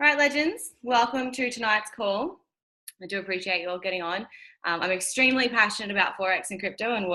Right, legends, welcome to tonight's call. I do appreciate you all getting on. I'm extremely passionate about Forex and crypto and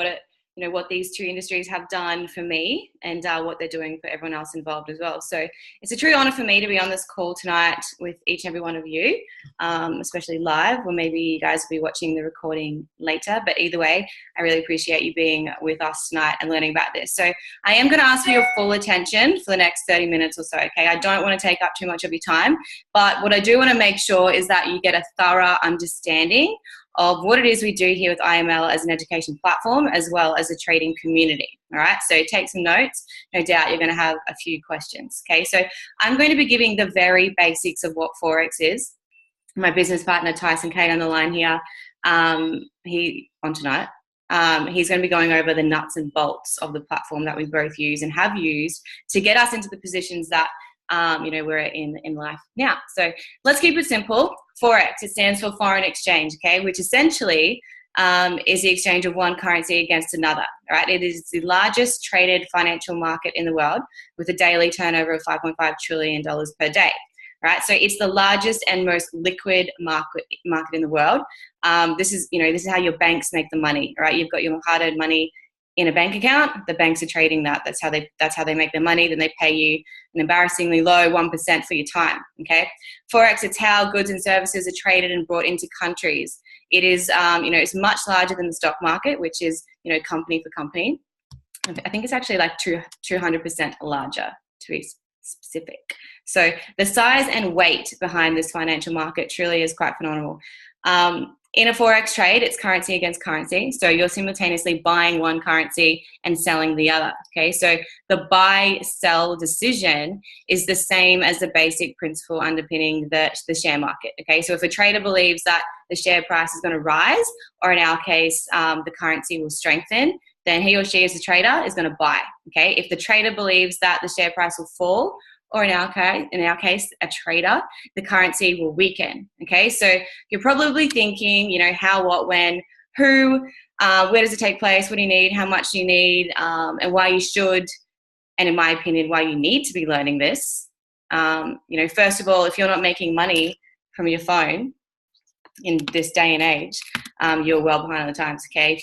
what these two industries have done for me and what they're doing for everyone else involved as well. So it's a true honor for me to be on this call tonight with each and every one of you, especially live, or maybe you guys will be watching the recording later. But either way, I really appreciate you being with us tonight and learning about this. So I am going to ask for your full attention for the next 30 minutes or so, okay? I don't want to take up too much of your time, but what I do want to make sure is that you get a thorough understanding of what it is we do here with IML as an education platform, as well as a trading community, all right? So take some notes. No doubt you're going to have a few questions, okay? So I'm going to be giving the very basics of what Forex is. My business partner, TYSON, KAYE, on the line here, he's going to be going over the nuts and bolts of the platform that we both use and have used to get us into the positions that we're in life now. So let's keep it simple. Forex, it stands for foreign exchange, okay, which essentially is the exchange of one currency against another, right? It is the largest traded financial market in the world with a daily turnover of $5.5 trillion per day, right? So it's the largest and most liquid market in the world. This is how your banks make the money, right? You've got your hard-earned money in a bank account, the banks are trading that. That's how they make their money. Then they pay you an embarrassingly low 1% for your time, okay? Forex, it's how goods and services are traded and brought into countries. It is, it's much larger than the stock market, which is, company for company. I think it's actually like 200% larger, to be specific. So the size and weight behind this financial market truly is quite phenomenal. In a Forex trade, it's currency against currency. So you're simultaneously buying one currency and selling the other, okay? So the buy-sell decision is the same as the basic principle underpinning the share market, okay? So if a trader believes that the share price is going to rise, or in our case, the currency will strengthen, then he or she as a trader is going to buy, okay? If the trader believes that the share price will fall, or in our case, a trader, the currency will weaken, okay? So you're probably thinking, how, what, when, who, where does it take place, what do you need, how much do you need, and why you should, and in my opinion, why you need to be learning this. First of all, if you're not making money from your phone in this day and age, you're well behind on the times, okay?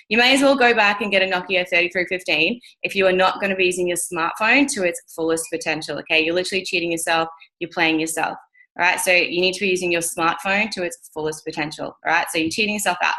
You may as well go back and get a Nokia 3315 if you are not going to be using your smartphone to its fullest potential, okay? You're literally cheating yourself, you're playing yourself, all right? So you need to be using your smartphone to its fullest potential, all right? So you're cheating yourself out.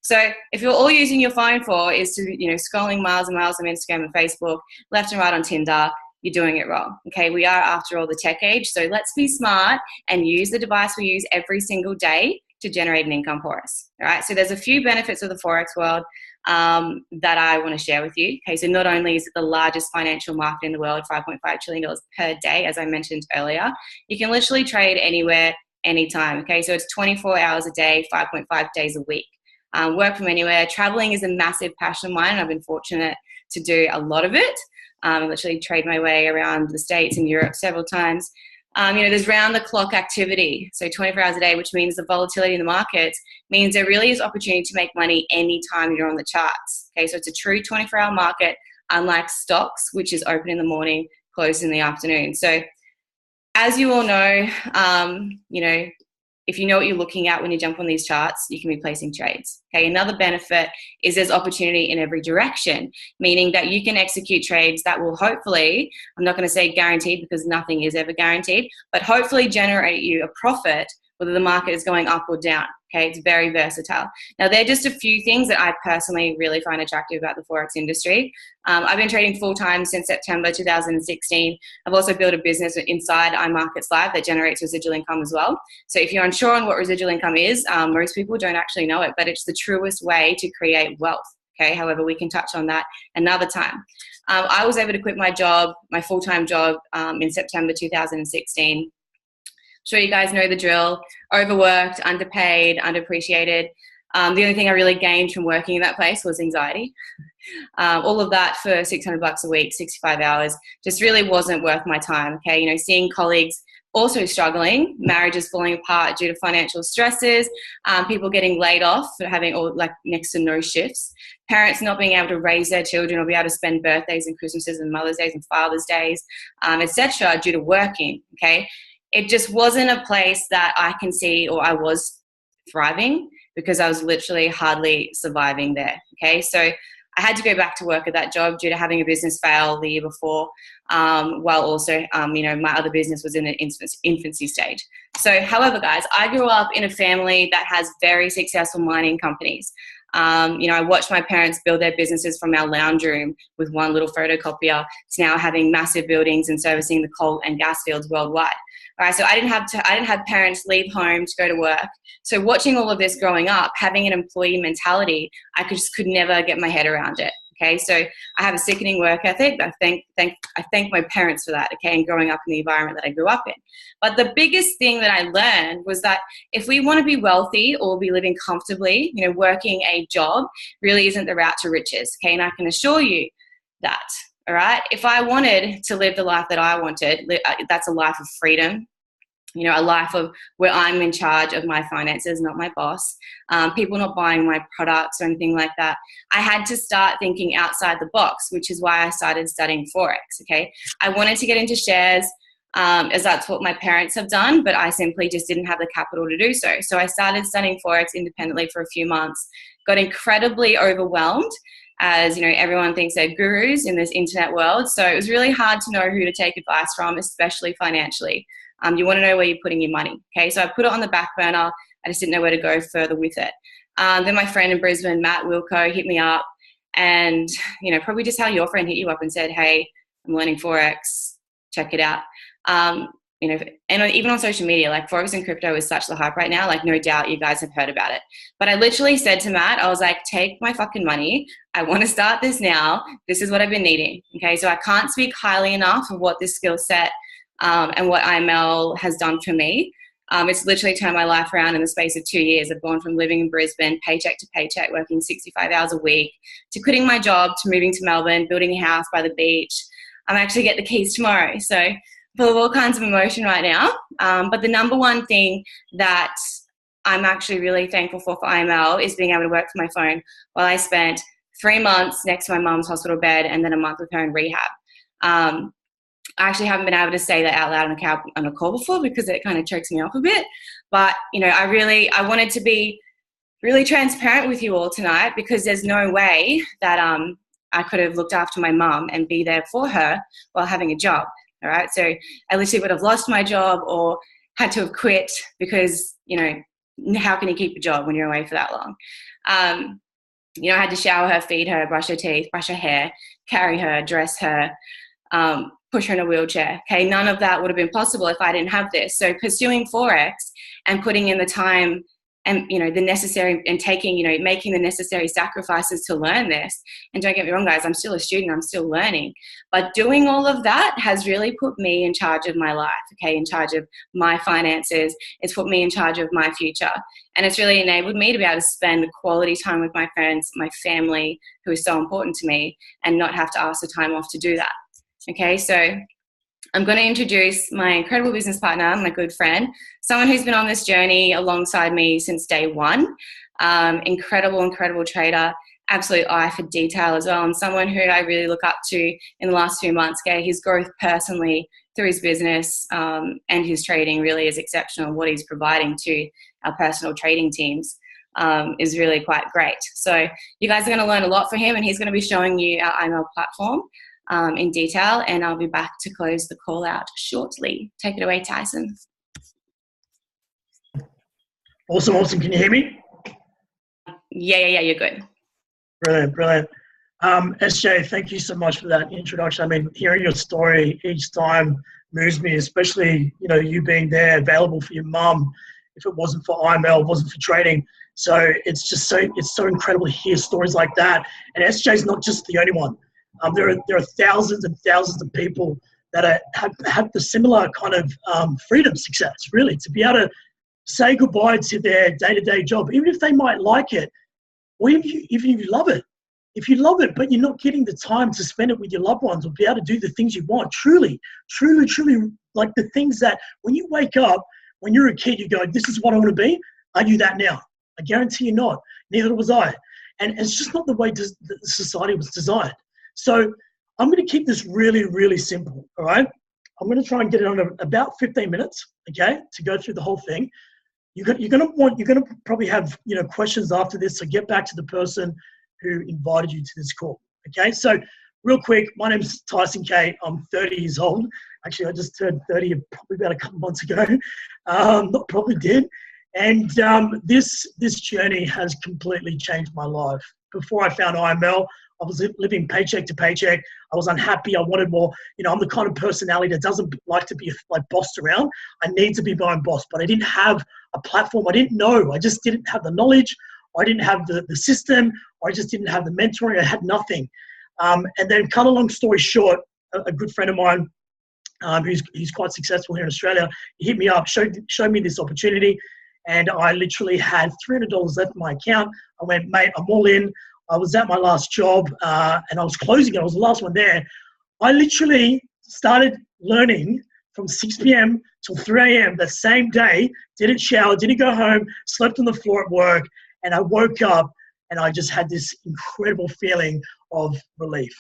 So if you're all using your phone for is to, scrolling miles and miles on Instagram and Facebook, left and right on Tinder, you're doing it wrong, okay? We are, after all, the tech age, so let's be smart and use the device we use every single day to generate an income for us, all right? So there's a few benefits of the Forex world that I want to share with you, okay? So not only is it the largest financial market in the world, $5.5 trillion per day, as I mentioned earlier, you can literally trade anywhere, anytime, okay? So it's 24 hours a day, 5.5 days a week. Work from anywhere. Traveling is a massive passion of mine, and I've been fortunate to do a lot of it. I literally trade my way around the States and Europe several times. There's round-the-clock activity, so 24 hours a day, which means the volatility in the markets means there really is opportunity to make money anytime you're on the charts. Okay, so it's a true 24-hour market, unlike stocks, which is open in the morning, closed in the afternoon. So as you all know, if you know what you're looking at when you jump on these charts, you can be placing trades. Okay, another benefit is there's opportunity in every direction, meaning that you can execute trades that will hopefully, I'm not going to say guaranteed because nothing is ever guaranteed, but hopefully generate you a profit whether the market is going up or down. Okay, it's very versatile. Now, there are just a few things that I personally really find attractive about the Forex industry. I've been trading full-time since September 2016. I've also built a business inside iMarkets Live that generates residual income as well. So if you're unsure on what residual income is, most people don't actually know it, but it's the truest way to create wealth. Okay, however, we can touch on that another time. I was able to quit my job, my full-time job, in September 2016. Sure, you guys know the drill. Overworked, underpaid, underappreciated. The only thing I really gained from working in that place was anxiety. All of that for $600 a week, 65 hours, just really wasn't worth my time. Okay, seeing colleagues also struggling, marriages falling apart due to financial stresses, people getting laid off for having next to no shifts, parents not being able to raise their children or be able to spend birthdays and Christmases and Mother's Days and Father's Days, etc., due to working. Okay. it just wasn't a place that I can see, or I was thriving, because I was literally hardly surviving there. Okay, so I had to go back to work at that job due to having a business fail the year before, while also, my other business was in an infancy stage. So, however, guys, I grew up in a family that has very successful mining companies. I watched my parents build their businesses from our lounge room with one little photocopier to now having massive buildings and servicing the coal and gas fields worldwide. All right, so I didn't have parents leave home to go to work. So watching all of this growing up, having an employee mentality, I could never get my head around it. Okay, so I have a sickening work ethic. I thank my parents for that. Okay, and growing up in the environment that I grew up in. But the biggest thing that I learned was that if we want to be wealthy or be living comfortably, working a job really isn't the route to riches. Okay, and I can assure you that. All right, if I wanted to live the life that I wanted, that's a life of freedom. A life of where I'm in charge of my finances, not my boss. People not buying my products or anything like that. I had to start thinking outside the box, which is why I started studying Forex, okay? I wanted to get into shares as that's what my parents have done, but I simply just didn't have the capital to do so. So I started studying Forex independently for a few months, got incredibly overwhelmed, as everyone thinks they're gurus in this internet world. So it was really hard to know who to take advice from, especially financially. You want to know where you're putting your money. Okay, so I put it on the back burner. I just didn't know where to go further with it. Then my friend in Brisbane, Matt Wilco, hit me up, and probably just how your friend hit you up and said, "Hey, I'm learning Forex. Check it out." And even on social media, like Forex and crypto is such the hype right now. Like, no doubt you guys have heard about it. But I literally said to Matt, I was like, "Take my fucking money. I want to start this now. This is what I've been needing." Okay, so I can't speak highly enough of what this skill set and what IML has done for me. It's literally turned my life around in the space of 2 years. I've gone from living in Brisbane, paycheck to paycheck, working 65 hours a week, to quitting my job, to moving to Melbourne, building a house by the beach. I'm actually get the keys tomorrow. So full of all kinds of emotion right now. But the number one thing that I'm actually really thankful for IML is being able to work from my phone, while I spent 3 months next to my mum's hospital bed and then a month with her in rehab. I actually haven't been able to say that out loud on a call before, because it kind of chokes me up a bit. But, I wanted to be really transparent with you all tonight, because there's no way that I could have looked after my mum and be there for her while having a job. All right. So I literally would have lost my job or had to have quit, because, how can you keep a job when you're away for that long? I had to shower her, feed her, brush her teeth, brush her hair, carry her, dress her, push her in a wheelchair. Okay, none of that would have been possible if I didn't have this. So pursuing Forex and putting in the time and the necessary, and taking making the necessary sacrifices to learn this. And don't get me wrong, guys, I'm still a student, I'm still learning, but doing all of that has really put me in charge of my life. Okay, in charge of my finances. It's put me in charge of my future, and it's really enabled me to be able to spend quality time with my friends, my family, who is so important to me, and not have to ask the time off to do that. Okay, so I'm going to introduce my incredible business partner, my good friend, someone who's been on this journey alongside me since day one. Incredible trader, absolute eye for detail as well, and someone who I really look up to in the last few months. Okay, his growth personally through his business and his trading really is exceptional. What he's providing to our personal trading teams is really quite great. So you guys are going to learn a lot from him, and he's going to be showing you our IML platform in detail, and I'll be back to close the call out shortly. Take it away, Tyson. Awesome. Can you hear me? Yeah, you're good. Brilliant. SJ, thank you so much for that introduction. I mean, hearing your story each time moves me, especially, you being there available for your mum. If it wasn't for IML, it wasn't for trading. So it's so incredible to hear stories like that. And SJ's not just the only one. There are thousands and thousands of people that have the similar kind of freedom success, really, to be able to say goodbye to their day-to-day job, even if they might like it, or even if you love it. If you love it, but you're not getting the time to spend it with your loved ones or be able to do the things you want, truly, like the things that when you wake up, when you're a kid, you go, this is what I want to be. Are you that now? I guarantee you're not. Neither was I. And it's just not the way that society was designed. So I'm going to keep this really, really simple, all right? I'm going to try and get it on about 15 minutes, okay, to go through the whole thing. You're going to probably have, questions after this, so get back to the person who invited you to this call, okay? So real quick, my name's Tyson KAYE. I'm 30 years old. Actually, I just turned 30 probably about a couple months ago. Not probably did. And this journey has completely changed my life. Before I found IML, I was living paycheck to paycheck. I was unhappy. I wanted more. I'm the kind of personality that doesn't like to be bossed around. I need to be my own boss, but I didn't have a platform. I didn't know. I just didn't have the knowledge. I didn't have the system. I just didn't have the mentoring. I had nothing. And then, cut a long story short, a good friend of mine, who's quite successful here in Australia, he hit me up, showed me this opportunity, and I literally had $300 left in my account. I went, mate, I'm all in. I was at my last job, and I was closing it. I was the last one there. I literally started learning from 6 p.m. till 3 a.m. the same day, didn't shower, didn't go home, slept on the floor at work, and I woke up and I just had this incredible feeling of relief.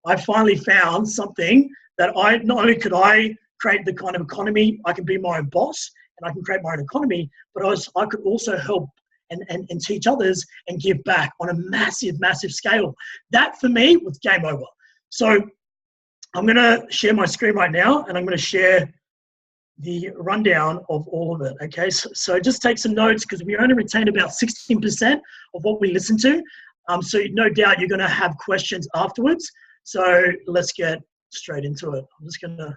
I finally found something that not only could I create the kind of economy, I can be my own boss and I can create my own economy, but I could also help and teach others and give back on a massive, massive scale. That for me was game over. So I'm going to share my screen right now, and I'm going to share the rundown of all of it. Okay, so just take some notes, because we only retain about 16% of what we listen to. So no doubt you're going to have questions afterwards. So let's get straight into it. I'm just going to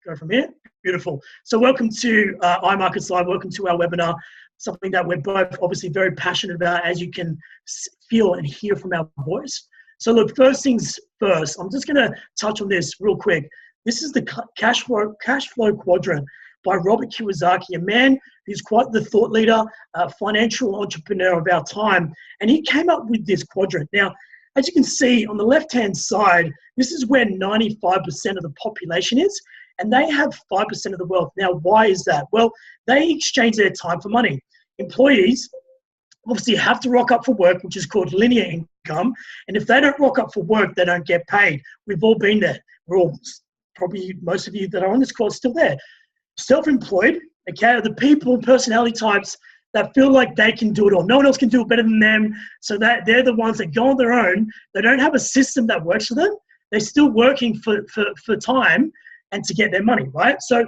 go from here. Beautiful. So welcome to iMarkets Live. Welcome to our webinar, something that we're both obviously very passionate about, as you can feel and hear from our voice. So look, first things first, I'm just going to touch on this real quick. This is the cash flow quadrant by Robert Kiyosaki, a man who's quite the thought leader, financial entrepreneur of our time. And he came up with this quadrant. Now, as you can see on the left-hand side, this is where 95% of the population is, and they have 5% of the wealth. Now, why is that? Well, they exchange their time for money. Employees obviously have to rock up for work, which is called linear income. And if they don't rock up for work, they don't get paid. We've all been there. We're all, probably most of you that are on this call, are still there. Self-employed, okay, are the people, personality types that feel like they can do it all. No one else can do it better than them. So that they're the ones that go on their own. They don't have a system that works for them. They're still working for time and to get their money, right? So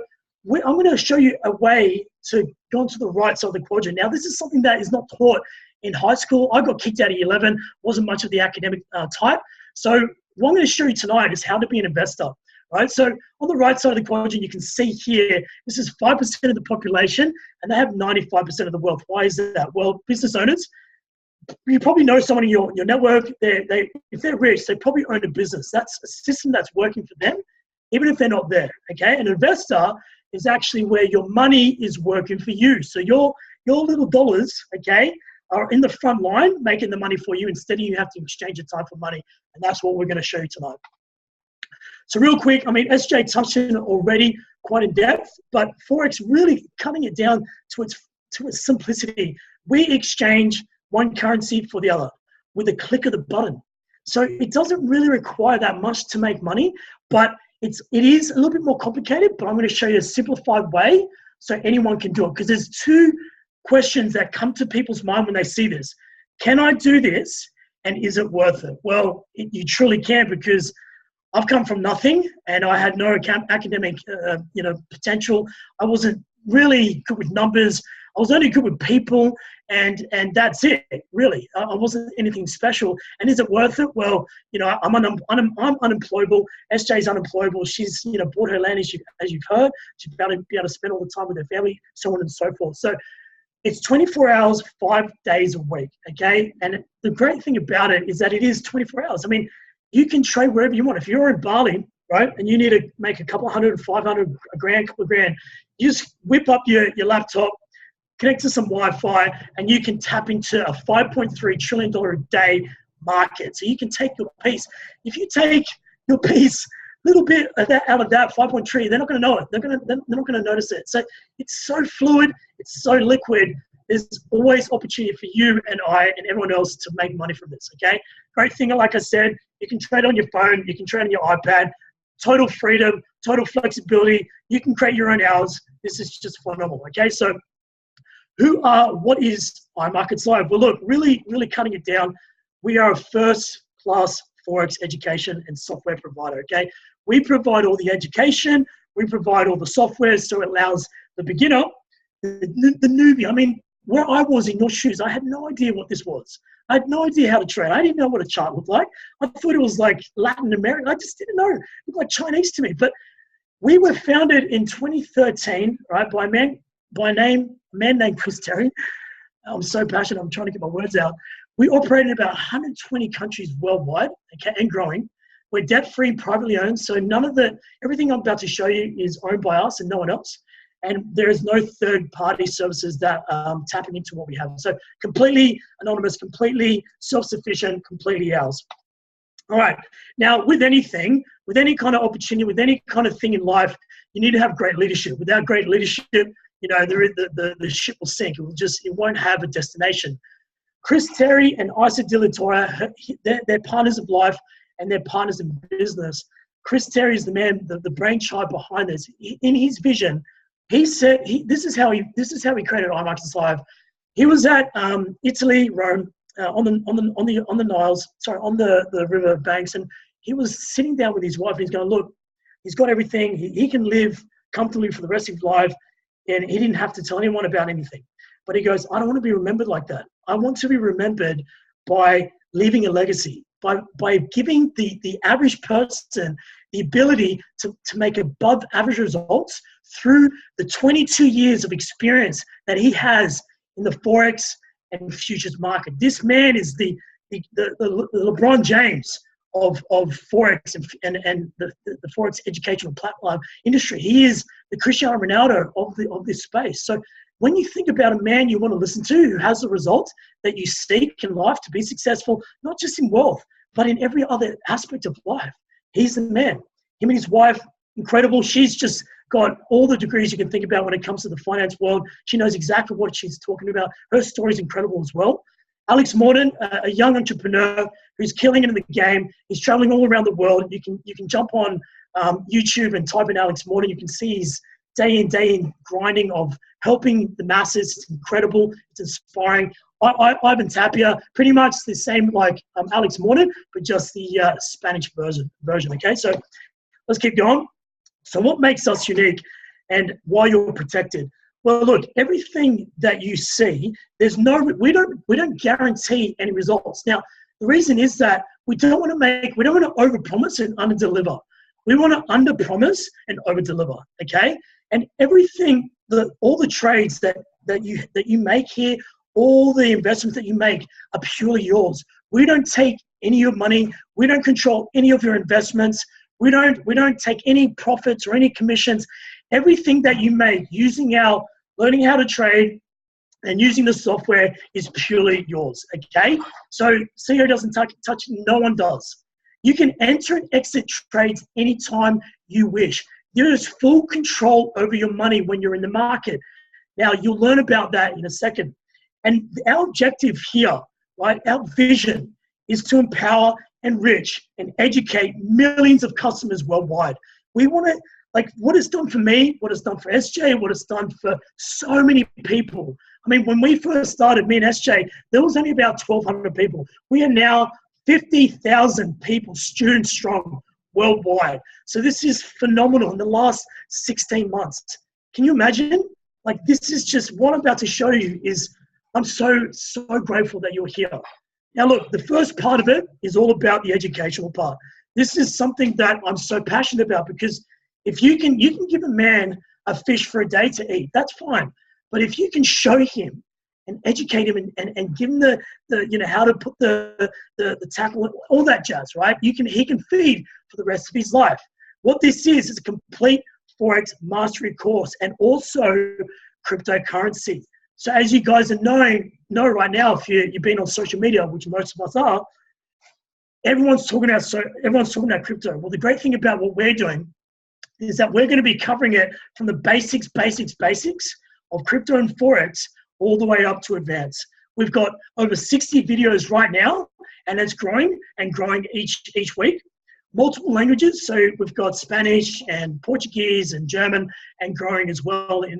I'm going to show you a way to go onto the right side of the quadrant. Now, this is something that is not taught in high school. I got kicked out of year 11, wasn't much of the academic type. So what I'm going to show you tonight is how to be an investor, right? So on the right side of the quadrant, you can see here, this is 5% of the population, and they have 95% of the wealth. Why is that? Well, business owners, you probably know someone in your network, if they're rich, they probably own a business. That's a system that's working for them, even if they're not there, okay? An investor is actually where your money is working for you. So your little dollars, okay, are in the front line making the money for you. Instead of you have to exchange your time for money. And that's what we're going to show you tonight. So real quick, I mean, SJ touched on it already quite in depth, but Forex really cutting it down to its simplicity. We exchange one currency for the other with a click of the button. So it doesn't really require that much to make money, but it is a little bit more complicated, but I'm going to show you a simplified way so anyone can do it. Because there's two questions that come to people's mind when they see this. Can I do this, and is it worth it? Well, you truly can, because I've come from nothing and I had no academic potential. I wasn't really good with numbers. I was only good with people, and that's it, really. I wasn't anything special. And is it worth it? Well, I'm unemployable. SJ's unemployable. She's bought her land, as you've heard. She's about to be able to spend all the time with her family, so on and so forth. So it's 24 hours, 5 days a week, okay? And the great thing about it is that it is 24 hours. I mean, you can trade wherever you want. If you're in Bali, right, and you need to make a couple hundred, 500, a grand, couple of grand, you just whip up your laptop, connect to some Wi-Fi, and you can tap into a $5.3 trillion a day market. So you can take your piece. If you take your piece, a little bit of that out of that 5.3, they're not going to know it. They're not going to notice it. So it's so fluid. It's so liquid. There's always opportunity for you and I and everyone else to make money from this, okay? Great thing, like I said, you can trade on your phone. You can trade on your iPad. total freedom, total flexibility. You can create your own hours. This is just phenomenal. Okay, so what is iMarkets Live? Well, look, really cutting it down. We are a first-class Forex education and software provider, okay? We provide all the education. We provide all the software, so it allows the beginner, the newbie. I mean, where I was in your shoes, I had no idea what this was. I had no idea how to trade. I didn't know what a chart looked like. I thought it was like Latin American. I just didn't know. It looked like Chinese to me. But we were founded in 2013, right, by a man named Chris Terry. I'm so passionate. I'm trying to get my words out. We operate in about 120 countries worldwide, okay, and growing. We're debt-free, privately owned, so everything I'm about to show you is owned by us and no one else. And there is no third-party services that tapping into what we have. So completely anonymous, completely self-sufficient, completely ours. All right. Now, with anything, with any kind of opportunity, with any kind of thing in life, you need to have great leadership. Without great leadership, the ship will sink. It won't have a destination. Chris Terry and Isa De La Torre, they're partners of life and they're partners in business. Chris Terry is the man, the brainchild behind this. In his vision, he said this is how he created iMarkets Live. He was at Italy, Rome, on the Niles, on the river banks, and he was sitting down with his wife. And he's going, look, he's got everything. He can live comfortably for the rest of his life, and he didn't have to tell anyone about anything. But he goes, I don't want to be remembered like that. I want to be remembered by leaving a legacy, by giving the average person the ability to make above average results through the 22 years of experience that he has in the Forex and futures market. This man is the LeBron James of Forex and the Forex educational platform industry. He is the Cristiano Ronaldo of this space. So when you think about a man you want to listen to who has the results that you seek in life to be successful, not just in wealth, but in every other aspect of life, he's the man. Him and his wife, incredible. She's just got all the degrees you can think about when it comes to the finance world. She knows exactly what she's talking about. Her story is incredible as well. Alex Morton, a young entrepreneur who's killing it in the game. He's traveling all around the world. You can jump on YouTube and type in Alex Morton. You can see his day in grinding of helping the masses. It's incredible. It's inspiring. Ivan Tapia, pretty much the same like Alex Morton, but just the Spanish version. Okay, so let's keep going. So what makes us unique and why you're protected? Well, look, everything that you see, we don't guarantee any results. Now, the reason is that we don't want to overpromise and underdeliver. We want to underpromise and overdeliver. Okay, and everything, all the trades that you make here, all the investments that you make are purely yours. We don't take any of your money. We don't control any of your investments. We don't take any profits or any commissions. Everything that you make using our learning how to trade and using the software is purely yours, okay? So CEO doesn't touch it, no one does. You can enter and exit trades anytime you wish. There is full control over your money when you're in the market. Now, you'll learn about that in a second. And our objective here, right, our vision is to empower, enrich, and educate millions of customers worldwide. We want to, like what it's done for me, what it's done for SJ, what it's done for so many people. I mean, when we first started, me and SJ, there was only about 1,200 people. We are now 50,000 people, students strong, worldwide. So this is phenomenal in the last 16 months. Can you imagine? Like, this is just what I'm about to show you is, I'm so grateful that you're here. Now, look, the first part of it is all about the educational part. This is something that I'm so passionate about because if you can give a man a fish for a day to eat, that's fine. But if you can show him and educate him and give him the how to put the tackle, all that jazz, right? He can feed for the rest of his life. What this is a complete Forex mastery course and also cryptocurrency. So as you guys are know right now, if you've been on social media, which most of us are, everyone's talking about crypto. Well, the great thing about what we're doing is that we're going to be covering it from the basics of crypto and Forex all the way up to advanced. We've got over 60 videos right now, and it's growing and growing each week. multiple languages. So we've got Spanish and Portuguese and German and growing as well in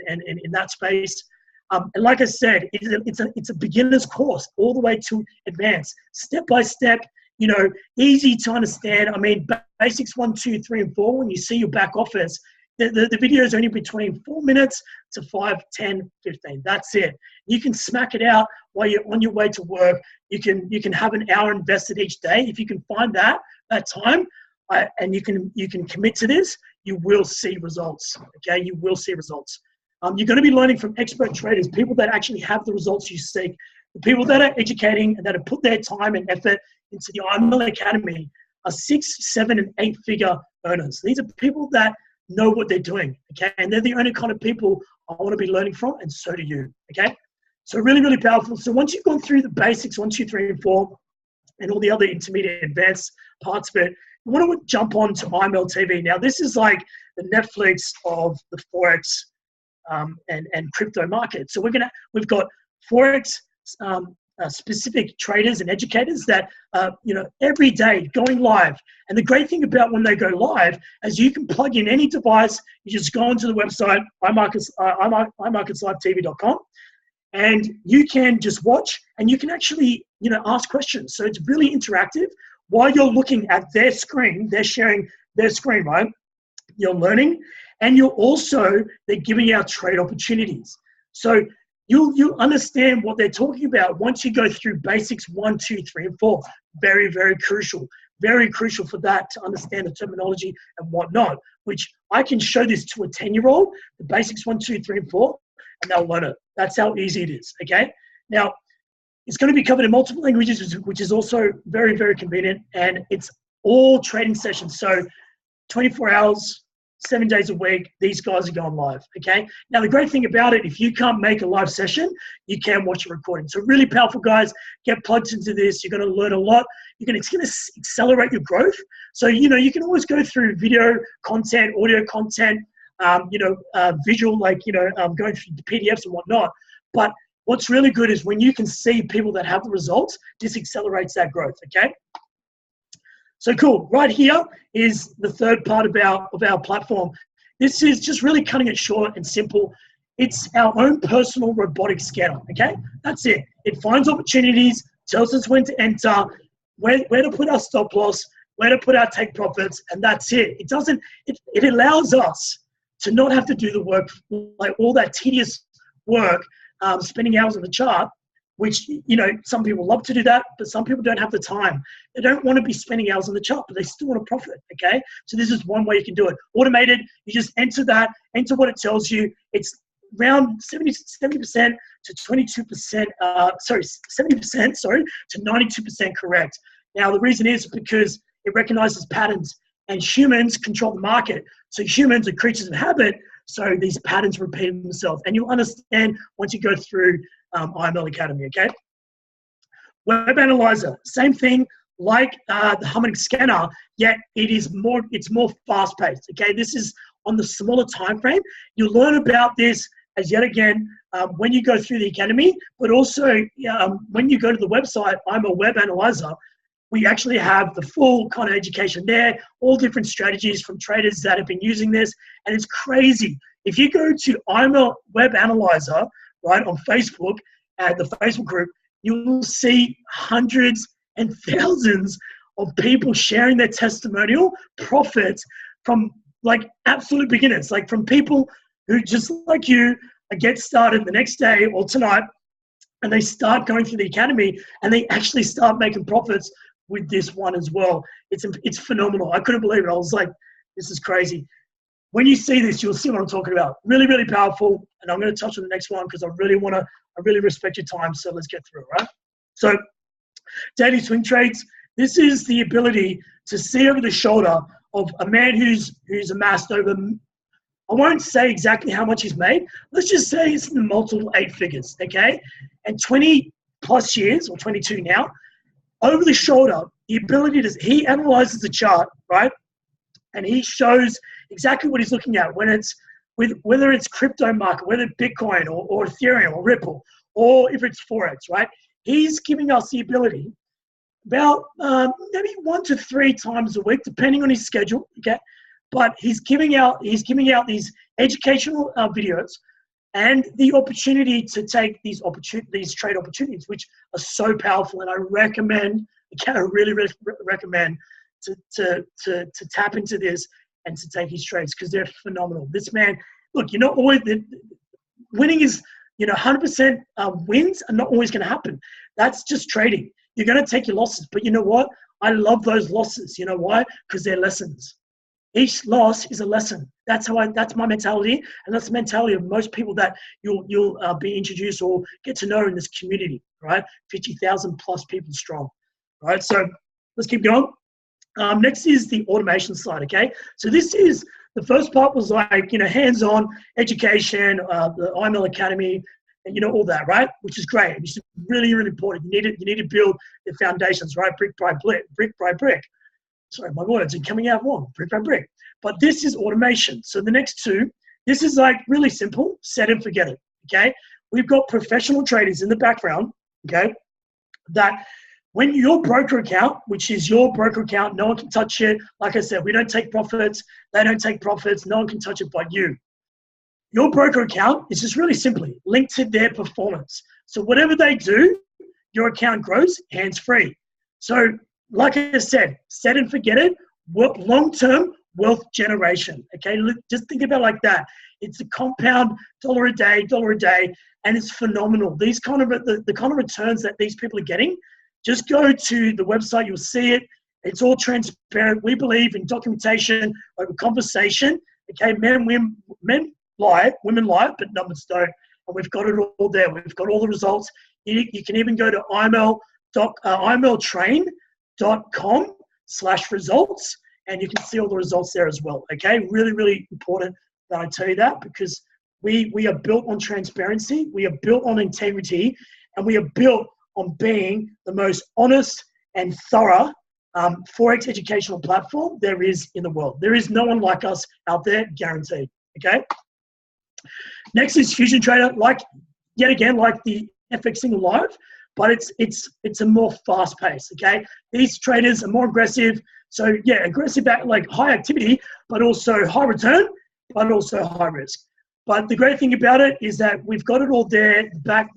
that space. And like I said, it's a beginner's course all the way to advanced, step by step, you know, easy to understand. I mean, basics 1, 2, 3, and 4, when you see your back office, the video is only between 4 minutes to 5, 10, 15. That's it. You can smack it out while you're on your way to work. You can have an hour invested each day. If you can find that time, and you can commit to this, you will see results. Okay, you will see results. You're going to be learning from expert traders, people that actually have the results you seek, the people that are educating and that have put their time and effort into the iMarkets Academy are 6, 7, and 8-figure earners. These are people that know what they're doing, okay? And they're the only kind of people I want to be learning from, and so do you, okay? So really, really powerful. So once you've gone through the basics, 1, 2, 3, and 4, and all the other intermediate advanced parts of it, you want to jump on to iMarkets TV. Now, this is like the Netflix of the Forex and crypto market. So we've got Forex specific traders and educators that you know, every day going live. And the great thing about when they go live is you can plug in any device. You just go onto the website iMarketsLiveTV.com, and you can just watch, and you can actually, you know, ask questions. So it's really interactive. While you're looking at their screen, they're sharing their screen, right? You're learning, and they're giving out trade opportunities. So you'll understand what they're talking about once you go through basics 1, 2, 3, and 4. Very, very crucial. Very crucial for that, to understand the terminology and whatnot, which I can show this to a 10-year-old, the basics 1, 2, 3, and 4, and they'll learn it. That's how easy it is, okay? Now, it's going to be covered in multiple languages, which is also very, very convenient, and it's all trading sessions. So 24 hours, 7 days a week, these guys are going live, okay? Now, the great thing about it, if you can't make a live session, you can watch a recording. So really powerful, guys. Get plugged into this. You're going to learn a lot. It's going to accelerate your growth. So, you know, you can always go through video content, audio content, visual, like, going through the PDFs and whatnot. But what's really good is when you can see people that have the results, this accelerates that growth, okay? So cool. Right here is the third part of our platform. This is just really cutting it short and simple. It's our own personal robotic scanner, okay? That's it. It finds opportunities, tells us when to enter, where to put our stop loss, where to put our take profits, and that's it. It allows us to not have to do the work, like all that tedious work, spending hours on the chart, which, you know, some people love to do that, but some people don't have the time. They don't want to be spending hours on the chart, but they still want to profit, okay? So this is one way you can do it. Automated, you just enter what it tells you. It's around 70% to 22%, 70%, to 92% correct. Now, the reason is because it recognizes patterns, and humans control the market. So humans are creatures of habit, so these patterns repeat themselves. And you'll understand once you go through iMarkets Academy, okay? Web Analyzer, same thing like the Harmonic scanner, yet it's more fast-paced, okay? This is on the smaller time frame. You'll learn about this as yet again when you go through the Academy, but also when you go to the website, I'm a Web Analyzer, we actually have the full kind of education there, all different strategies from traders that have been using this, and it's crazy. If you go to I'm a Web Analyzer, right, on Facebook, at the Facebook group, you will see hundreds and thousands of people sharing their testimonial profits from like absolute beginners, like from people who just like you get started the next day or tonight, and they start going through the Academy and they actually start making profits with this one as well. It's phenomenal. I couldn't believe it. I was like, this is crazy. When you see this, you'll see what I'm talking about. Really, really powerful. And I'm going to touch on the next one because I really respect your time. So let's get through it, right? So daily swing trades. This is the ability to see over the shoulder of a man who's amassed over, I won't say exactly how much he's made. Let's just say it's in the multiple 8 figures, okay? And 20 plus years, or 22 now, over the shoulder, the ability he analyzes the chart, right? And he shows exactly what he's looking at when it's whether it's crypto market, whether it's Bitcoin or Ethereum or Ripple, or if it's Forex, right? He's giving us the ability about maybe 1 to 3 times a week, depending on his schedule. Okay, but he's giving out these educational videos and the opportunity to take these trade opportunities, which are so powerful. And I recommend, I really recommend to tap into this and to take his trades, because they're phenomenal. This man, look, you're not always winning is, 100% wins are not always going to happen. That's just trading. You're going to take your losses, but you know what? I love those losses. You know why? Because they're lessons. Each loss is a lesson. That's my mentality, and that's the mentality of most people that you'll be introduced or get to know in this community, right? 50,000 plus people strong, right? So let's keep going. Next is the automation side, okay? So this is, the first part was like, hands-on education, the IML Academy, and all that, right? Which is great. It's really, really important. You need to build the foundations, right? Brick by brick. Sorry, my words are coming out wrong. Brick by brick. But this is automation. So the next two, this is like really simple. Set and forget it, okay? We've got professional traders in the background, okay, that when your broker account, which is your broker account, no one can touch it. Like I said, we don't take profits. They don't take profits. No one can touch it but you. Your broker account is just really simply linked to their performance. So whatever they do, your account grows hands-free. So like I said, set and forget it. Long-term wealth generation, okay? Just think about it like that. It's a compound dollar a day, and it's phenomenal. These kind of the kind of returns that these people are getting, just go to the website, you'll see it. It's all transparent. We believe in documentation over conversation. Okay, men lie, women lie, but numbers don't. And we've got it all there. We've got all the results. You can even go to imltrain.com/results, and you can see all the results there as well. Okay, really, really important that I tell you that, because we are built on transparency, we are built on integrity, and we are built on being the most honest and thorough Forex educational platform there is in the world. There is no one like us out there, guaranteed. Okay. Next is Fusion Trader, yet again, like the FX Single Live, but it's a more fast pace. Okay. These traders are more aggressive. So yeah, aggressive at like high activity, but also high return, but also high risk. But the great thing about it is that we've got it all there in that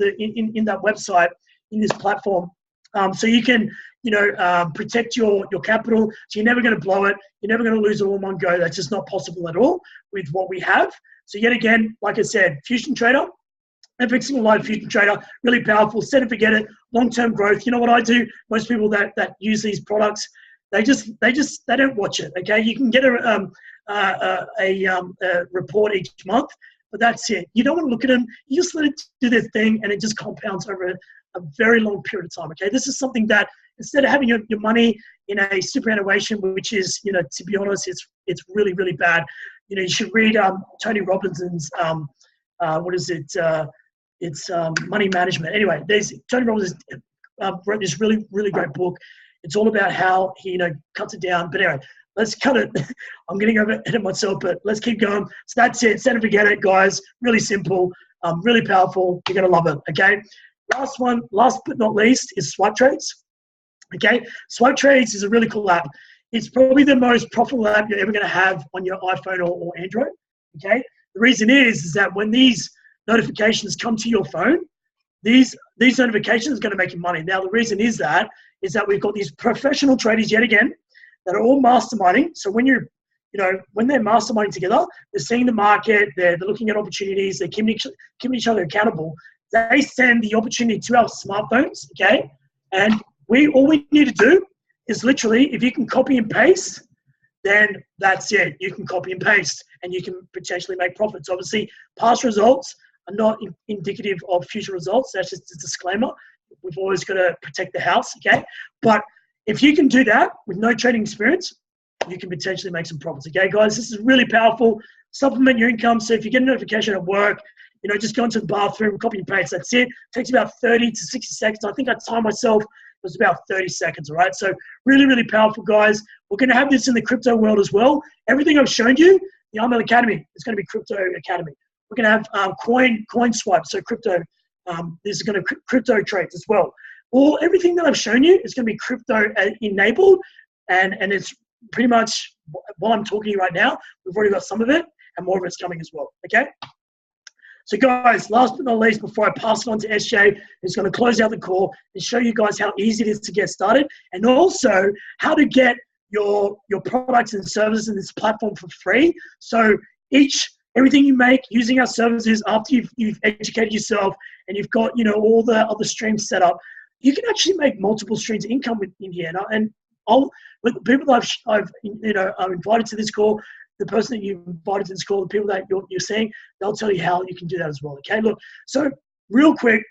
website, in this platform. So you can, protect your capital. So you're never going to blow it. You're never going to lose it all in one go. That's just not possible at all with what we have. So yet again, like I said, Fusion Trader, FX Single Live Fusion Trader, really powerful. Set and forget it. Long-term growth. You know what I do? Most people that use these products, they don't watch it. Okay, you can get a report each month, but that's it. You don't want to look at them. You just let it do their thing, and it just compounds over a very long period of time. Okay, this is something that instead of having your money in a superannuation, which is, to be honest, it's really, really bad. You should read Tony Robbinson's it's Money Management. Anyway, Tony Robbins wrote this really, really great book. It's all about how he cuts it down. But anyway, let's cut it. I'm getting ahead of myself, but let's keep going. So that's it. Set and forget it, guys. Really simple, really powerful. You're gonna love it. Okay. Last but not least, is Swipe Trades. Okay, Swipe Trades is a really cool app. It's probably the most profitable app you're ever going to have on your iPhone or Android. Okay, the reason is that when these notifications come to your phone, these notifications are going to make you money. Now, the reason is that we've got these professional traders yet again that are all masterminding. So when when they're masterminding together, they're seeing the market, they're looking at opportunities, they're keeping each other accountable. They send the opportunity to our smartphones, okay? And all we need to do is literally, if you can copy and paste, then that's it. You can copy and paste, and you can potentially make profits. Obviously, past results are not indicative of future results. That's just a disclaimer. We've always got to protect the house, okay? But if you can do that with no trading experience, you can potentially make some profits, okay, guys? This is really powerful. Supplement your income. So if you get a notification at work, just go into the bathroom, copy and paste. That's it. It takes about 30 to 60 seconds. I think I timed myself. It was about 30 seconds, all right? So really, really powerful, guys. We're going to have this in the crypto world as well. Everything I've shown you, the IML Academy, is going to be Crypto Academy. We're going to have coin swipe, so crypto. This is going to crypto trades as well. everything that I've shown you is going to be crypto enabled, and it's pretty much while I'm talking to you right now, we've already got some of it, and more of it's coming as well. Okay. So guys, last but not least, before I pass it on to SJ, who's going to close out the call and show you guys how easy it is to get started, and also how to get your products and services in this platform for free. So everything you make using our services after you've educated yourself and you've got all the other streams set up, you can actually make multiple streams of income in here. And with the people that I've invited to this call, the person that you've invited to this call, the people that you're seeing, they'll tell you how you can do that as well. Okay, look. So real quick,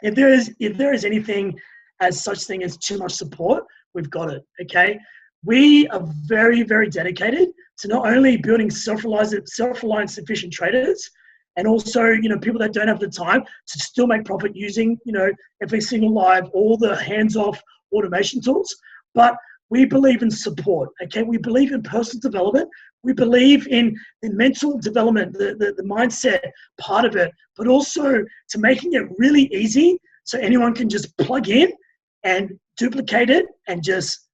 if there is anything as such thing as too much support, we've got it. Okay, we are very, very dedicated to not only building self-reliant, sufficient traders, and also people that don't have the time to still make profit using every single live, all the hands-off automation tools, but we believe in support. Okay, we believe in personal development. We believe in the mental development, the mindset part of it, but also to making it really easy so anyone can just plug in and duplicate it and just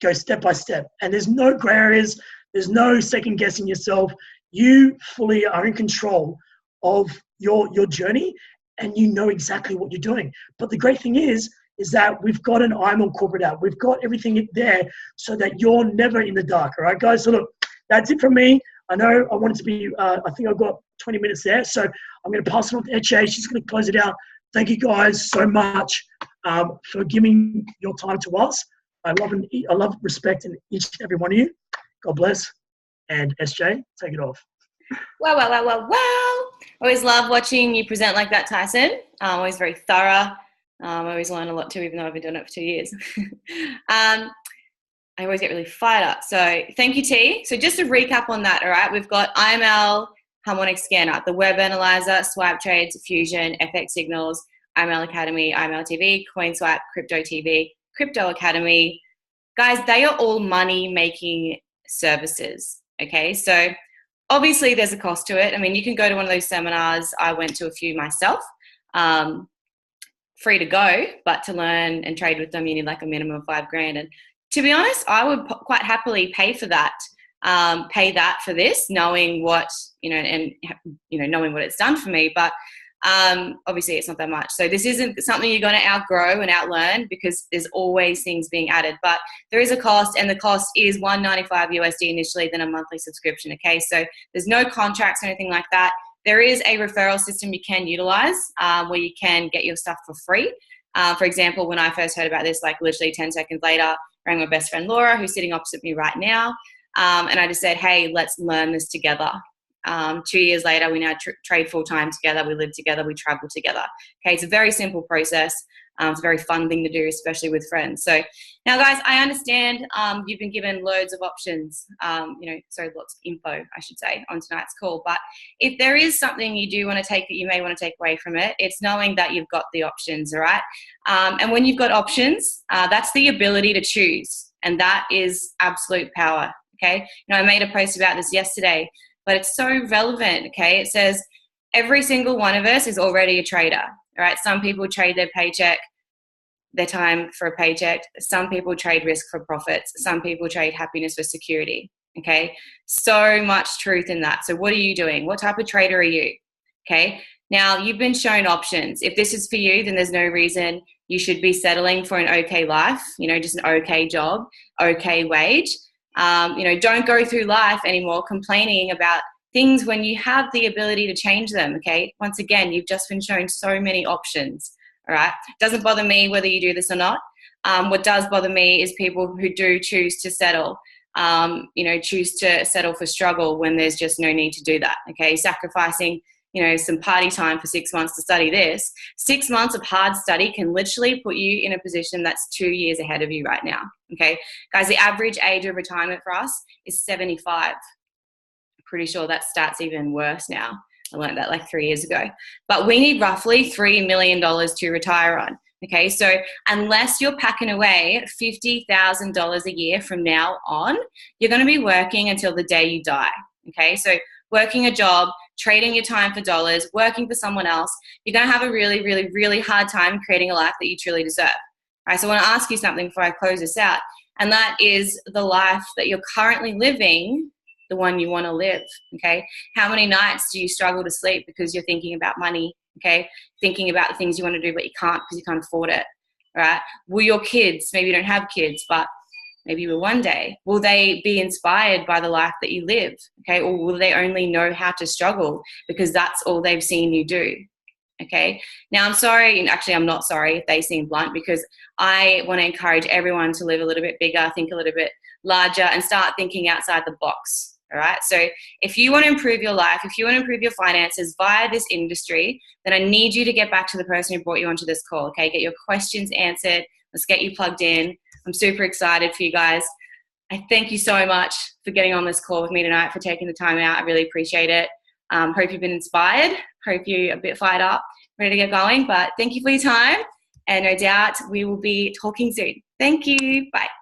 go step by step. And there's no gray areas. There's no second guessing yourself. You fully are in control of your journey, and you know exactly what you're doing. But the great thing is that we've got an iMarkets corporate app. We've got everything there so that you're never in the dark. All right, guys? So look, that's it from me. I know I wanted to be, I think I've got 20 minutes there. So I'm going to pass it on to HA. She's going to close it out. Thank you guys so much for giving your time to us. I love respect in each and every one of you. God bless. And SJ, take it off. Wow. Always love watching you present like that, Tyson. Always very thorough. I always learn a lot too, even though I've been doing it for 2 years. I always get really fired up. So thank you, T. So just to recap on that, all right, we've got IML, Harmonic Scanner, the Web Analyzer, Swipe Trades, Fusion, FX Signals, IML Academy, IML TV, CoinSwipe, Crypto TV, Crypto Academy. Guys, they are all money-making services, okay? So obviously there's a cost to it. I mean, you can go to one of those seminars. I went to a few myself. Free to go, but to learn and trade with them, you need like a minimum of $5,000. And to be honest, I would quite happily pay for that, for this, knowing what, knowing what it's done for me. But obviously it's not that much. So this isn't something you're going to outgrow and outlearn, because there's always things being added. But there is a cost, and the cost is $195 USD initially, then a monthly subscription. Okay, so there's no contracts or anything like that. There is a referral system you can utilize where you can get your stuff for free. For example, when I first heard about this, like literally 10 seconds later, I rang my best friend Laura, who's sitting opposite me right now. And I just said, hey, let's learn this together. 2 years later, we now trade full-time together. We live together. We travel together. Okay, it's a very simple process. It's a very fun thing to do, especially with friends. So now, guys, I understand you've been given loads of options, lots of info, I should say, on tonight's call. But if there is something you do want to take that you may want to take away from it, it's knowing that you've got the options, all right? And when you've got options, that's the ability to choose. And that is absolute power, okay? I made a post about this yesterday, but it's so relevant, okay? It says every single one of us is already a trader. All right, some people trade their paycheck, their time for a paycheck. Some people trade risk for profits. Some people trade happiness for security, okay? So much truth in that. So what are you doing? What type of trader are you, okay? Now, you've been shown options. If this is for you, then there's no reason you should be settling for an okay life, just an okay job, okay wage. Don't go through life anymore complaining about things when you have the ability to change them, okay? Once again, you've just been shown so many options, all right? Doesn't bother me whether you do this or not. What does bother me is people who do choose to settle, choose to settle for struggle when there's just no need to do that, okay? Sacrificing, some party time for 6 months to study this. 6 months of hard study can literally put you in a position that's 2 years ahead of you right now, okay? Guys, the average age of retirement for us is 75. Pretty sure that stat's even worse now. I learned that like 3 years ago. But we need roughly $3 million to retire on. Okay, so unless you're packing away $50,000 a year from now on, you're going to be working until the day you die. Okay, so working a job trading your time for dollars, working for someone else, you're going to have a really, really, really hard time creating a life that you truly deserve. All right, so I want to ask you something before I close this out, and that is the life that you're currently living, the one you want to live, okay? How many nights do you struggle to sleep because you're thinking about money, okay? Thinking about the things you want to do but you can't because you can't afford it, right? Will your kids, maybe you don't have kids, but maybe you will one day, will they be inspired by the life that you live, okay? Or will they only know how to struggle because that's all they've seen you do, okay? Now, I'm sorry, and actually I'm not sorry if they seem blunt, because I want to encourage everyone to live a little bit bigger, think a little bit larger, and start thinking outside the box. All right. So if you want to improve your life, if you want to improve your finances via this industry, then I need you to get back to the person who brought you onto this call. Okay. Get your questions answered. Let's get you plugged in. I'm super excited for you guys. I thank you so much for getting on this call with me tonight, for taking the time out. I really appreciate it. Hope you've been inspired. Hope you're a bit fired up, ready to get going. But thank you for your time. And no doubt we will be talking soon. Thank you. Bye.